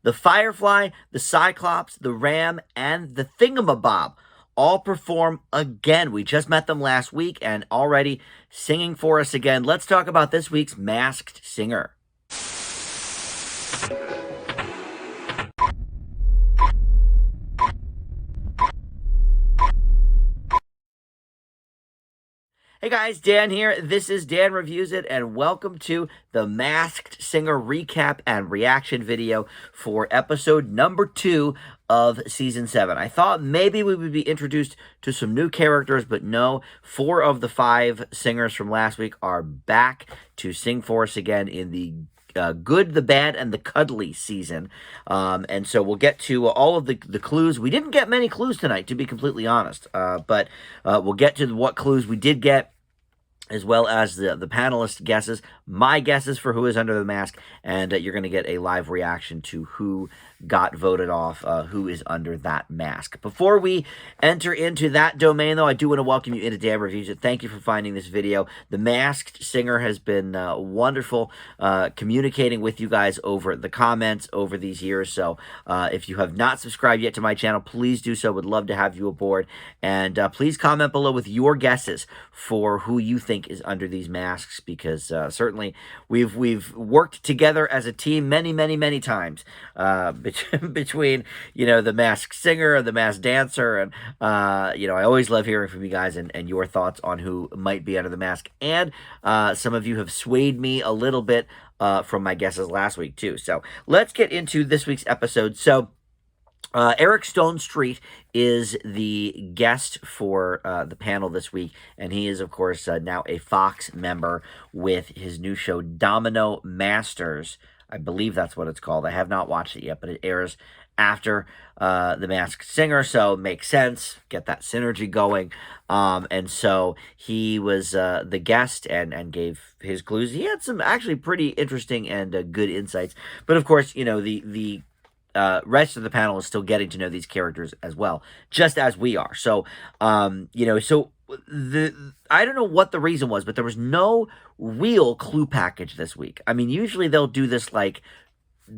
The Firefly, the Cyclops, the Ram, and the Thingamabob all perform again. We just met them last week and already singing for us again. Let's talk about this week's masked singer. Hey guys, Dan here. This is Dan Reviews It, and welcome to the Masked Singer recap and reaction video for episode number 2 of season 7. I thought maybe we would be introduced to some new characters, but no, 4 of the 5 singers from last week are back to sing for us again in the good, the bad, and the cuddly season. And so we'll get to all of the clues. We didn't get many clues tonight, to be completely honest, but we'll get to what clues we did get, as well as the panelist guesses, my guesses for who is under the mask, and you're going to get a live reaction to who got voted off, who is under that mask. Before we enter into that domain, though, I do want to welcome you into Dan Reviews It. Thank you for finding this video. The Masked Singer has been wonderful communicating with you guys over the comments over these years, so if you have not subscribed yet to my channel, please do so. Would love to have you aboard, and please comment below with your guesses for who you think is under these masks, because certainly we've worked together as a team many times between the masked singer and the masked dancer, and I always love hearing from you guys and your thoughts on who might be under the mask, and some of you have swayed me a little bit from my guesses last week too. So let's get into this week's episode. So Eric Stonestreet is the guest for the panel this week, and he is, of course, now a Fox member with his new show, Domino Masters. I believe that's what it's called. I have not watched it yet, but it airs after The Masked Singer, so it makes sense. Get that synergy going. And so he was the guest and gave his clues. He had some actually pretty interesting and good insights. But, of course, the rest of the panel is still getting to know these characters as well, just as we are. So, I don't know what the reason was, but there was no real clue package this week. I mean, usually they'll do this like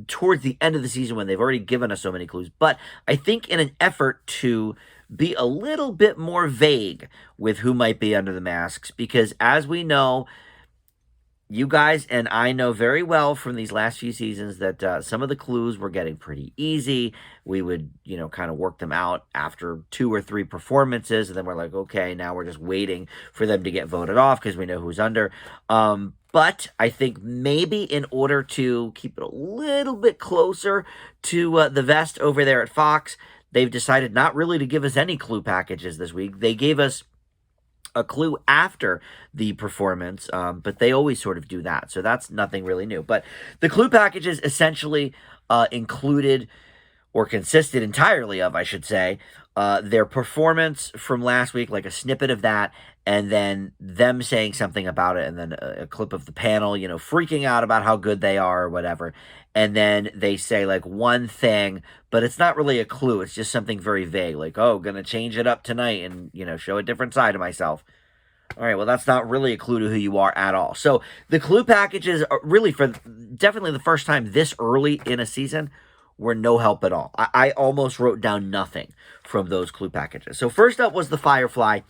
towards the end of the season when they've already given us so many clues. But I think in an effort to be a little bit more vague with who might be under the masks, because as we know, you guys and I know very well from these last few seasons that some of the clues were getting pretty easy. We would, kind of work them out after 2 or 3 performances, and then we're like, okay, now we're just waiting for them to get voted off because we know who's under. But I think maybe in order to keep it a little bit closer to the vest over there at Fox, they've decided not really to give us any clue packages this week. They gave us a clue after the performance, but they always sort of do that, so that's nothing really new. But the clue packages essentially included, or consisted entirely of, I should say, their performance from last week, like a snippet of that, and then them saying something about it, and then a clip of the panel, freaking out about how good they are or whatever. And then they say like one thing, but it's not really a clue. It's just something very vague, like, oh, gonna change it up tonight and, show a different side of myself. All right, well, that's not really a clue to who you are at all. So the clue packages are really, for definitely the first time this early in a season, were no help at all. I almost wrote down nothing from those clue packages. So first up was the Firefly,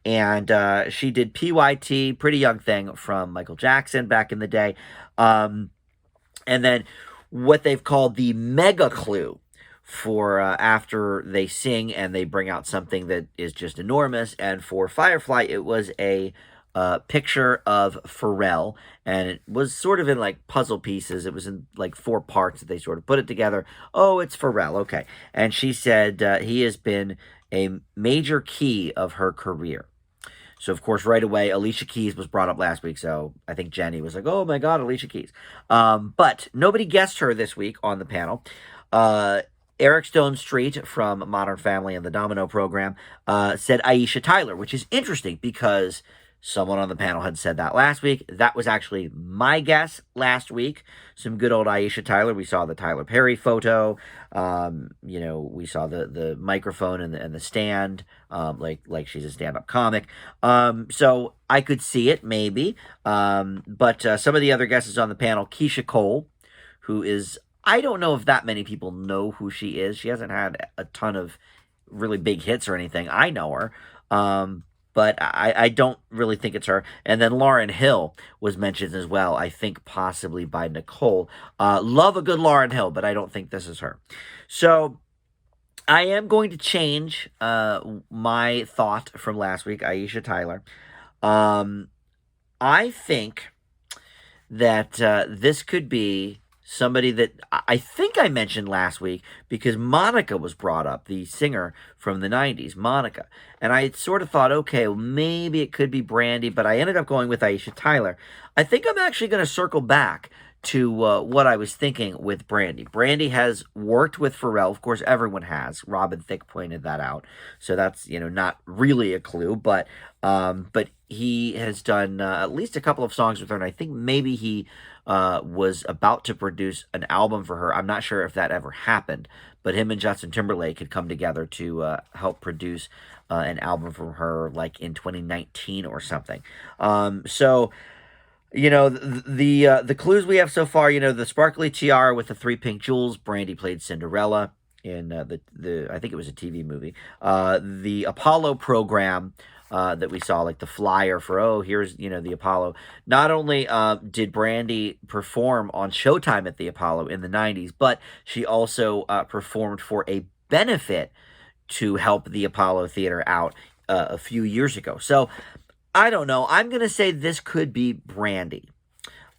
and she did PYT, Pretty Young Thing, from Michael Jackson back in the day. And then what they've called the mega clue for after they sing and they bring out something that is just enormous. And for Firefly, it was a picture of Pharrell, and it was sort of in like puzzle pieces. It was in like 4 parts that they sort of put it together. Oh, it's Pharrell, okay. And she said he has been a major key of her career. So, of course, right away, Alicia Keys was brought up last week, so I think Jenny was like, oh, my God, Alicia Keys. But nobody guessed her this week on the panel. Eric Stonestreet from Modern Family and the Domino program said Aisha Tyler, which is interesting because someone on the panel had said that last week. That was actually my guess last week. Some good old Aisha Tyler. We saw the Tyler Perry photo. We saw the microphone and the stand, like she's a stand-up comic. So I could see it, maybe. But some of the other guesses on the panel, Keisha Cole, who is, I don't know if that many people know who she is. She hasn't had a ton of really big hits or anything. I know her. But I don't really think it's her. And then Lauryn Hill was mentioned as well, I think possibly by Nicole. Love a good Lauryn Hill, but I don't think this is her. So I am going to change my thought from last week, Aisha Tyler. I think that this could be somebody that I think I mentioned last week because Monica was brought up, the singer from the 90s, Monica. And I sort of thought, okay, well, maybe it could be Brandy, but I ended up going with Aisha Tyler. I think I'm actually going to circle back to what I was thinking with Brandy. Brandy has worked with Pharrell. Of course, everyone has. Robin Thicke pointed that out. So that's, not really a clue, but he has done at least a couple of songs with her, and I think maybe he was about to produce an album for her. I'm not sure if that ever happened, but him and Justin Timberlake had come together to help produce an album from her, like in 2019 or something. So the clues we have so far, the sparkly tiara with the 3 pink jewels. Brandy played Cinderella in the I think it was a TV movie. The Apollo program that we saw, like the flyer for, here's, the Apollo. Not only did Brandy perform on Showtime at the Apollo in the 90s, but she also performed for a benefit to help the Apollo Theater out a few years ago. So I don't know. I'm going to say this could be Brandy.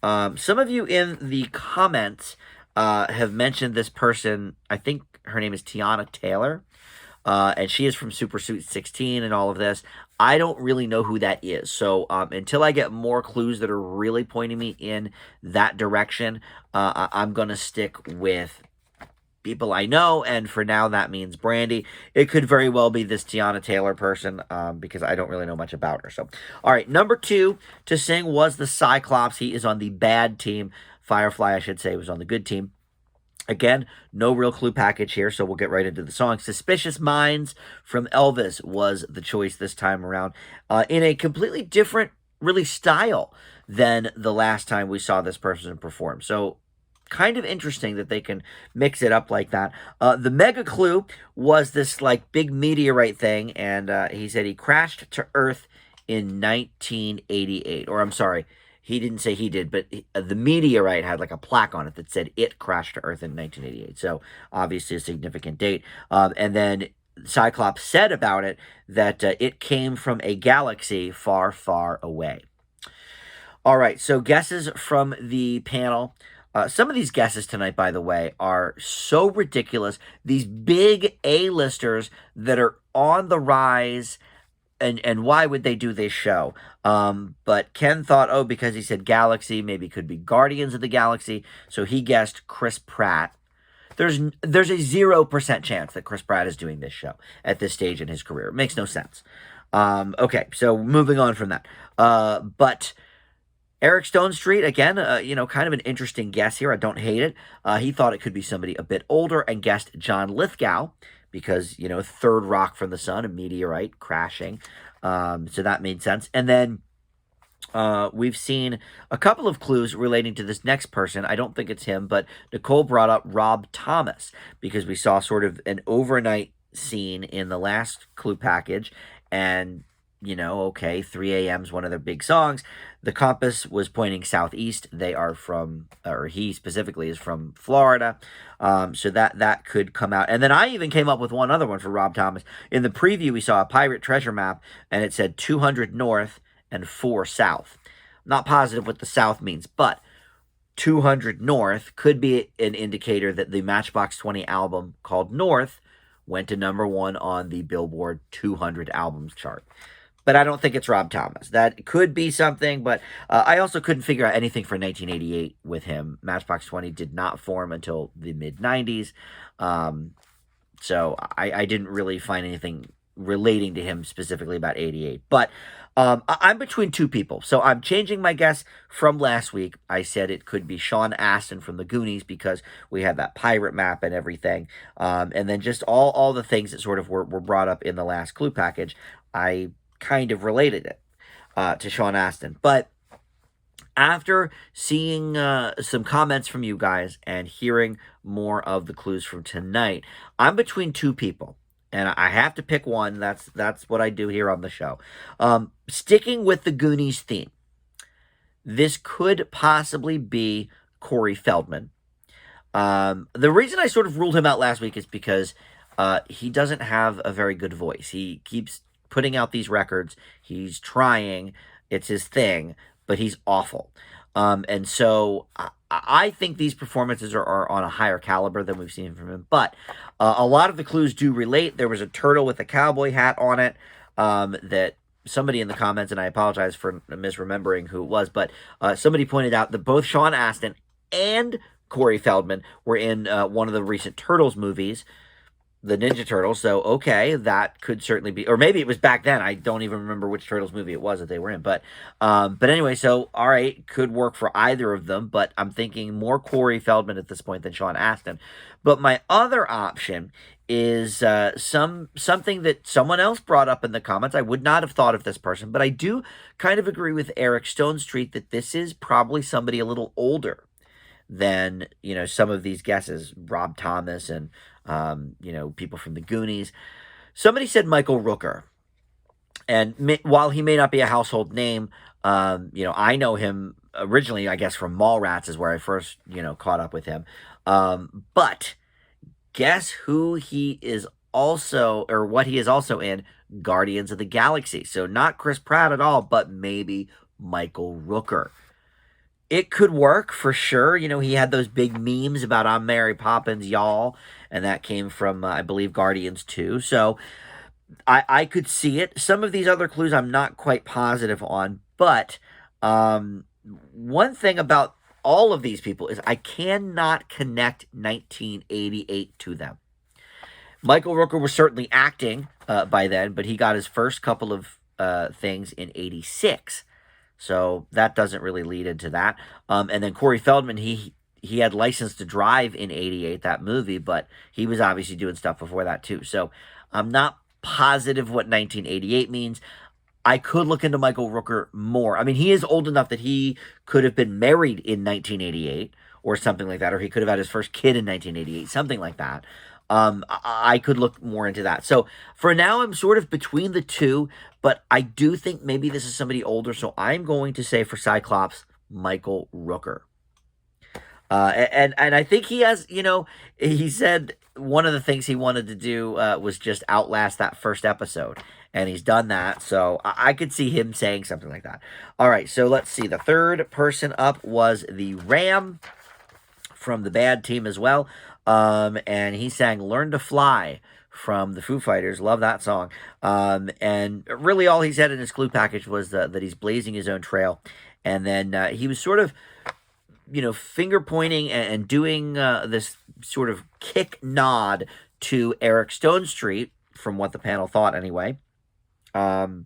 Some of you in the comments have mentioned this person. I think her name is Tiana Taylor, and she is from Super Suit 16 and all of this. I don't really know who that is. So until I get more clues that are really pointing me in that direction, I'm going to stick with people I know, and for now that means Brandy. It could very well be this Tiana Taylor person because I don't really know much about her. So, all right, number 2 to sing was the Cyclops. He is on the bad team. Firefly, I should say, was on the good team. Again, no real clue package here, so we'll get right into the song. Suspicious Minds from Elvis was the choice this time around in a completely different, really, style than the last time we saw this person perform. So, kind of interesting that they can mix it up like that. The mega clue was this like big meteorite thing, and he said he crashed to Earth in 1988. Or I'm sorry, he didn't say he did, but the meteorite had like a plaque on it that said it crashed to Earth in 1988. So obviously a significant date. And then Cyclops said about it that it came from a galaxy far, far away. All right, so guesses from the panel. Some of these guesses tonight, by the way, are so ridiculous. These big A-listers that are on the rise, and why would they do this show? But Ken thought, because he said Galaxy, maybe it could be Guardians of the Galaxy, so he guessed Chris Pratt. There's a 0% chance that Chris Pratt is doing this show at this stage in his career. It makes no sense. Okay, so moving on from that. But Eric Stonestreet, again, kind of an interesting guess here. I don't hate it. He thought it could be somebody a bit older and guessed John Lithgow because, third rock from the sun, a meteorite crashing. So that made sense. And then we've seen a couple of clues relating to this next person. I don't think it's him, but Nicole brought up Rob Thomas because we saw sort of an overnight scene in the last clue package. And 3 a.m. is one of their big songs. The compass was pointing southeast. They are from, or he specifically is from Florida. So that could come out. And then I even came up with one other one for Rob Thomas. In the preview, we saw a pirate treasure map, and it said 200 north and 4 south. Not positive what the south means, but 200 north could be an indicator that the Matchbox 20 album called North went to number 1 on the Billboard 200 albums chart. But I don't think it's Rob Thomas. That could be something, but I also couldn't figure out anything for 1988 with him. Matchbox 20 did not form until the mid-90s, so I didn't really find anything relating to him specifically about 88. But I'm between 2 people, so I'm changing my guess from last week. I said it could be Sean Astin from the Goonies because we had that pirate map and everything, and then just all the things that sort of were brought up in the last clue package. I kind of related it to Sean Astin. But After seeing some comments from you guys and hearing more of the clues from tonight, I'm between two people, and I have to pick one. That's what I do here on the show. Sticking with the Goonies theme, this could possibly be Corey Feldman. The reason I sort of ruled him out last week is because he doesn't have a very good voice. He keeps putting out these records. He's trying. It's his thing, but he's awful. And so I think these performances are on a higher caliber than we've seen from him. But a lot of the clues do relate. There was a turtle with a cowboy hat on it that somebody in the comments, and I apologize for misremembering who it was, but somebody pointed out that both Sean Astin and Corey Feldman were in one of the recent Turtles movies, the Ninja Turtles. So, okay, that could certainly be, or maybe it was back then. I don't even remember which Turtles movie it was that they were in. But anyway, so, all right, could work for either of them, but I'm thinking more Corey Feldman at this point than Sean Astin. But my other option is something that someone else brought up in the comments. I would not have thought of this person, but I do kind of agree with Eric Stonestreet that this is probably somebody a little older than, some of these guesses, Rob Thomas and, people from the Goonies. Somebody said Michael Rooker. And while he may not be a household name, I know him originally, I guess, from Mallrats is where I first, caught up with him. But guess who he is also, or what he is also in? Guardians of the Galaxy. So not Chris Pratt at all, but maybe Michael Rooker. It could work for sure. He had those big memes about I'm Mary Poppins, y'all. And that came from, I believe, Guardians 2. So I could see it. Some of these other clues I'm not quite positive on. But one thing about all of these people is I cannot connect 1988 to them. Michael Rooker was certainly acting by then, but he got his first couple of things in 86. So that doesn't really lead into that. And then Corey Feldman, he had License to Drive in 88, that movie, but he was obviously doing stuff before that too. So I'm not positive what 1988 means. I could look into Michael Rooker more. I mean, he is old enough that he could have been married in 1988 or something like that, or he could have had his first kid in 1988, something like that. I could look more into that. So for now, I'm sort of between the two, but I do think maybe this is somebody older. So I'm going to say for Cyclops, Michael Rooker. And I think he has, he said one of the things he wanted to do was just outlast that first episode. And he's done that. So I could see him saying something like that. All right, so let's see. The third person up was the Ram from the Bad Team as well. And he sang Learn to Fly from the Foo Fighters. Love that song. And really all he said in his clue package was that he's blazing his own trail. And then he was sort of, finger pointing and doing this sort of kick nod to Eric Stonestreet, from what the panel thought anyway. And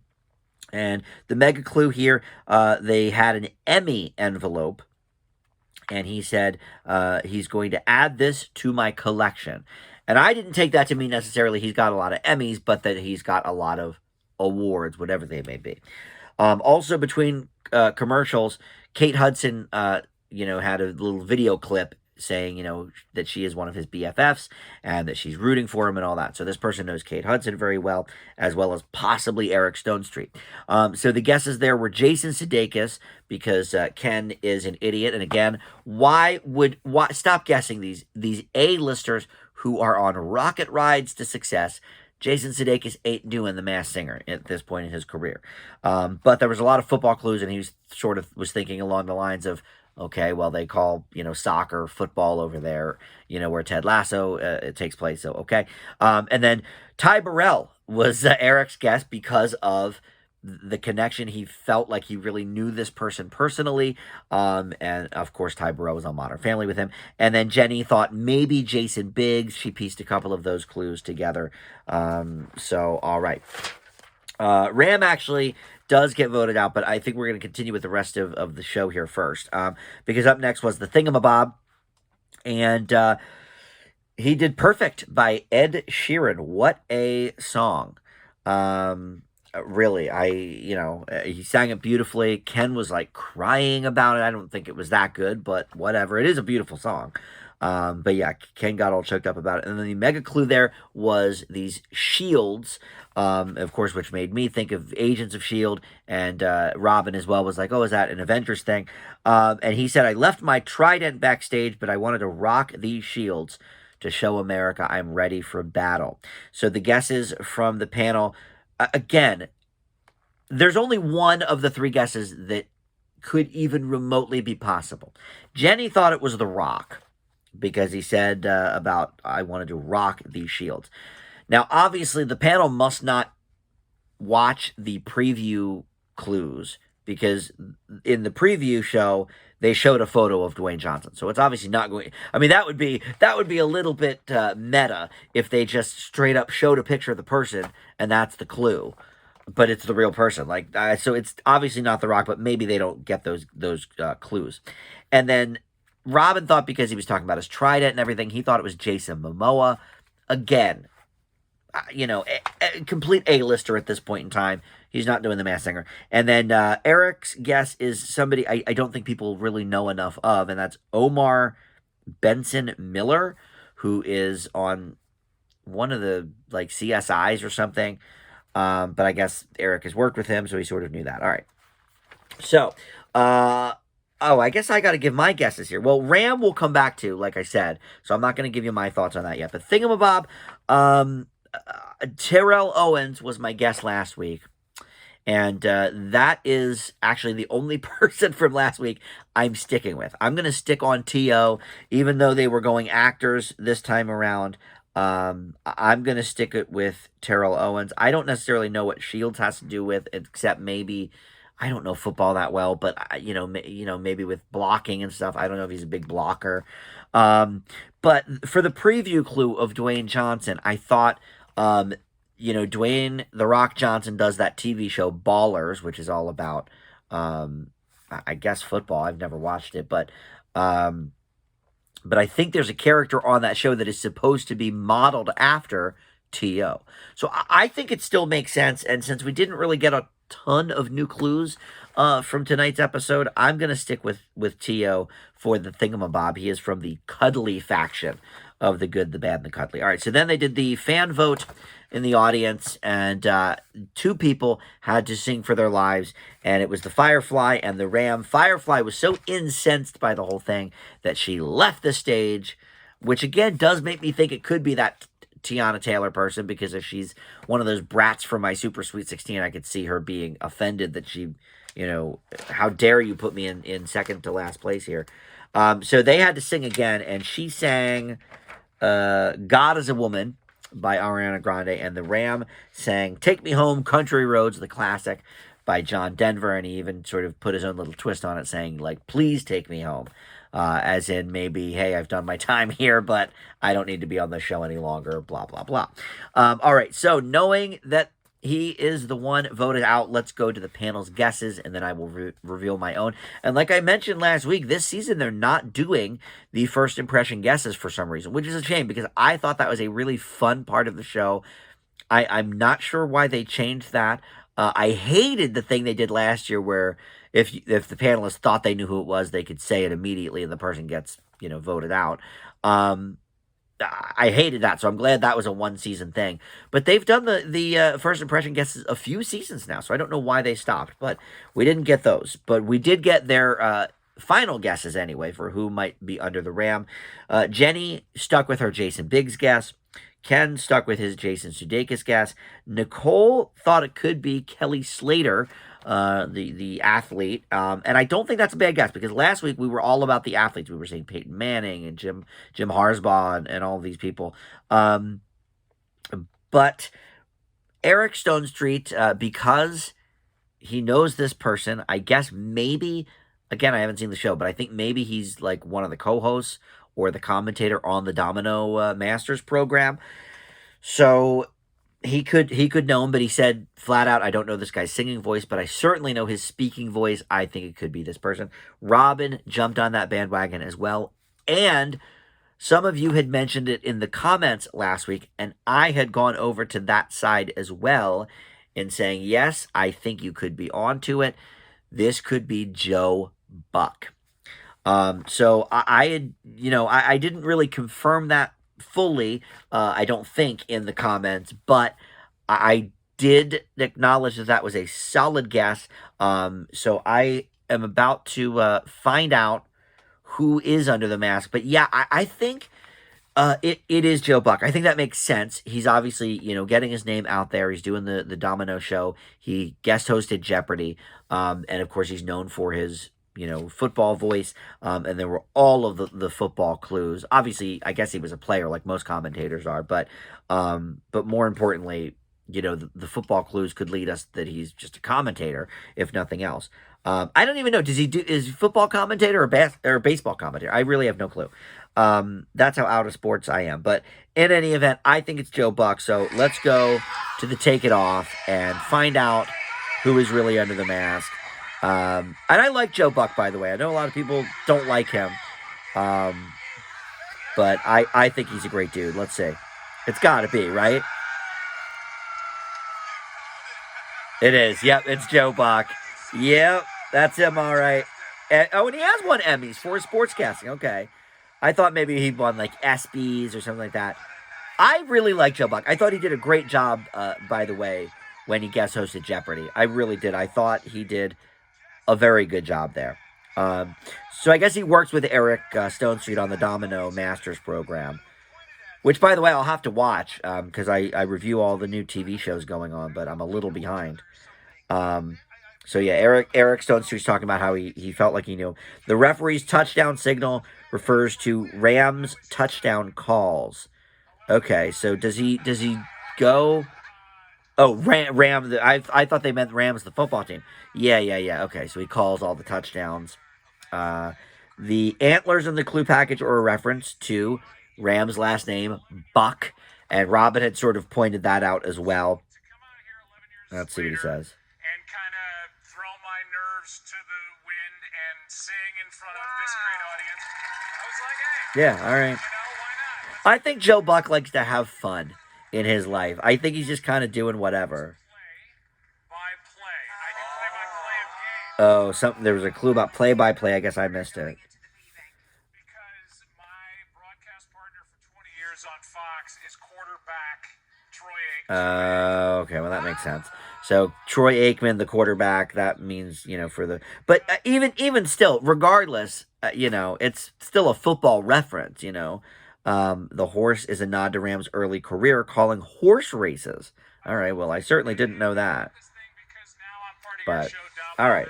the mega clue here, they had an Emmy envelope. And he said he's going to add this to my collection. And I didn't take that to mean necessarily he's got a lot of Emmys, but that he's got a lot of awards, whatever they may be. Also, between commercials, Kate Hudson, had a little video clip saying, that she is one of his BFFs and that she's rooting for him and all that. So this person knows Kate Hudson very well, as possibly Eric Stonestreet. So the guesses there were Jason Sudeikis, because Ken is an idiot. And again, why stop guessing these A-listers who are on rocket rides to success? Jason Sudeikis ain't doing The Masked Singer at this point in his career. But there was a lot of football clues, and he was thinking along the lines of, okay, well, they call, soccer football over there, where Ted Lasso it takes place. So, okay. And then Ty Burrell was Eric's guest because of the connection. He felt like he really knew this person personally. And of course, Ty Burrell was on Modern Family with him. And then Jenny thought maybe Jason Biggs. She pieced a couple of those clues together. So, all right. Ram actually does get voted out, but I think we're going to continue with the rest of the show here first. Because up next was the Thingamabob. And he did Perfect by Ed Sheeran. What a song. Really, he sang it beautifully. Ken was like crying about it. I don't think it was that good, but whatever. It is a beautiful song. But yeah, Ken got all choked up about it. And then the mega clue there was these shields, of course, which made me think of Agents of S.H.I.E.L.D. And Robin as well was like, oh, is that an Avengers thing? And he said, I left my trident backstage, but I wanted to rock these shields to show America I'm ready for battle. So the guesses from the panel, again, there's only one of the three guesses that could even remotely be possible. Jenny thought it was The Rock because he said about, I wanted to rock these shields. Now, obviously, the panel must not watch the preview clues because in the preview show, they showed a photo of Dwayne Johnson. So it's obviously not going. I mean, that would be a little bit meta if they just straight up showed a picture of the person and that's the clue, but it's the real person. Like, so it's obviously not The Rock, but maybe they don't get those clues. And then Robin thought because he was talking about his trident and everything, he thought it was Jason Momoa. Again, a complete A-lister at this point in time. He's not doing The Masked Singer. And then Eric's guess is somebody I don't think people really know enough of, and that's Omar Benson Miller, who is on one of the like CSIs or something. But I guess Eric has worked with him, so he sort of knew that. All right. So, I guess I got to give my guesses here. Well, Ram will come back to, like I said, so I'm not going to give you my thoughts on that yet. But Thingamabob, Terrell Owens was my guest last week. And that is actually the only person from last week I'm sticking with. I'm going to stick on T.O., even though they were going actors this time around. I'm going to stick it with Terrell Owens. I don't necessarily know what Shields has to do with, except maybe, I don't know football that well, but, maybe with blocking and stuff. I don't know if he's a big blocker. But for the preview clue of Dwayne Johnson, I thought... Dwayne "The Rock" Johnson does that TV show Ballers, which is all about, I guess, football. I've never watched it, but I think there's a character on that show that is supposed to be modeled after T.O. So I think it still makes sense, and since we didn't really get a ton of new clues from tonight's episode, I'm going to stick with T.O. for the Thingamabob. He is from the Cuddly faction of The Good, the Bad, and the Cuddly. All right, so then they did the fan vote in the audience, and two people had to sing for their lives, and it was the Firefly and the Ram. Firefly was so incensed by the whole thing that she left the stage, which again does make me think it could be that Tiana Taylor person, because if she's one of those brats from my Super Sweet 16, I could see her being offended that she, how dare you put me in second to last place here. So they had to sing again, and she sang God is a Woman by Ariana Grande, and the Ram sang Take Me Home, Country Roads, the classic by John Denver, and he even sort of put his own little twist on it, saying, like, please take me home, as in maybe, hey, I've done my time here, but I don't need to be on the show any longer, blah, blah, blah. All right, so knowing that he is the one voted out, let's go to the panel's guesses, and then I will reveal my own. And like I mentioned last week, this season they're not doing the first impression guesses for some reason, which is a shame because I thought that was a really fun part of the show. I'm not sure why they changed that. I hated the thing they did last year where if the panelists thought they knew who it was, they could say it immediately and the person gets, voted out. I hated that, so I'm glad that was a one-season thing. But they've done the first impression guesses a few seasons now, so I don't know why they stopped. But we didn't get those. But we did get their final guesses anyway for who might be under the Ram. Jenny stuck with her Jason Biggs guess. Ken stuck with his Jason Sudeikis guess. Nicole thought it could be Kelly Slater, the athlete. And I don't think that's a bad guess because last week we were all about the athletes. We were saying Peyton Manning and Jim Harbaugh and all these people. But Eric Stonestreet, because he knows this person, I guess maybe, again, I haven't seen the show, but I think maybe he's like one of the co-hosts or the commentator on the Domino Masters program. So he could know him, but he said flat out, I don't know this guy's singing voice, but I certainly know his speaking voice. I think it could be this person. Robin jumped on that bandwagon as well. And some of you had mentioned it in the comments last week, and I had gone over to that side as well. in saying, yes, I think you could be onto it. This could be Joe Buck. So I had, I didn't really confirm that fully, I don't think, in the comments, but I did acknowledge that that was a solid guess. So I am about to find out who is under the mask. But yeah, I think it is Joe Buck. I think that makes sense. He's obviously, getting his name out there. He's doing the Domino show. He guest hosted Jeopardy. And of course, he's known for his, football voice. And there were all of the football clues. Obviously, I guess he was a player like most commentators are, but more importantly, the football clues could lead us that he's just a commentator, if nothing else. I don't even know. Is he football commentator or baseball commentator? I really have no clue. That's how out of sports I am. But in any event, I think it's Joe Buck. So let's go to the Take It Off and find out who is really under the mask. And I like Joe Buck, by the way. I know a lot of people don't like him. But I think he's a great dude. Let's see. It's got to be, right? It is. Yep, it's Joe Buck. Yep, that's him, all right. And he has won Emmys for sportscasting. Okay. I thought maybe he won like ESPYs or something like that. I really like Joe Buck. I thought he did a great job, by the way, when he guest hosted Jeopardy. I really did. I thought he did a very good job there. So I guess he works with Eric Stone Street on the Domino Masters program, which, by the way, I'll have to watch because I review all the new TV shows going on, but I'm a little behind. So yeah, Eric Stone Street's talking about how he felt like he knew. The referee's touchdown signal refers to Rams touchdown calls. Okay, so does he go? Oh, Ram. I thought they meant Rams, the football team. Yeah. Okay, so he calls all the touchdowns. The antlers in the clue package are a reference to Ram's last name, Buck, and Robin had sort of pointed that out as well. Let's see what he says. And kind of throw my nerves to the wind and sing in front of this great audience. I was like, hey. Yeah, all right. Why not? I think Joe Buck likes to have fun in his life. I think he's just kind of doing whatever. Play-by-play. I do play-by-play of games. Oh, there was a clue about play-by-play. I guess I missed it. Because my broadcast partner for 20 years on Fox is quarterback Troy Aikman. Okay, well, that makes sense. So Troy Aikman, the quarterback, that means, for the... But even still, regardless, it's still a football reference, The horse is a nod to Ram's early career, calling horse races. All right, well, I certainly didn't know that. But, all right.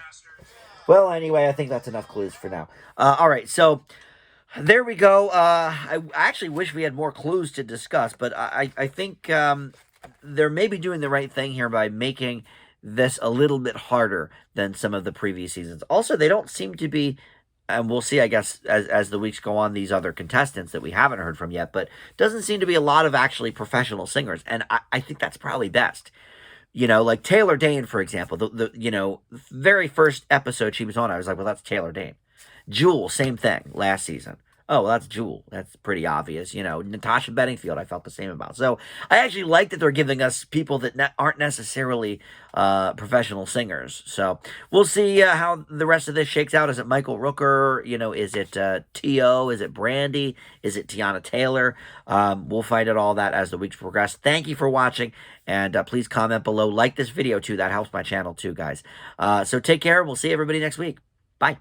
Well, anyway, I think that's enough clues for now. All right, so there we go. I actually wish we had more clues to discuss, but I think they're maybe doing the right thing here by making this a little bit harder than some of the previous seasons. Also, they don't seem to be... And we'll see, I guess, as the weeks go on, these other contestants that we haven't heard from yet. But doesn't seem to be a lot of actually professional singers. And I think that's probably best. Like Taylor Dayne, for example. The very first episode she was on, I was like, well, that's Taylor Dayne. Jewel, same thing, last season. Oh, well, that's Jewel. That's pretty obvious. Natasha Bedingfield, I felt the same about. So I actually like that they're giving us people that aren't necessarily professional singers. So we'll see how the rest of this shakes out. Is it Michael Rooker? Is it T.O.? Is it Brandy? Is it Tiana Taylor? We'll find out all that as the weeks progress. Thank you for watching. And please comment below. Like this video, too. That helps my channel, too, guys. So take care. We'll see everybody next week. Bye.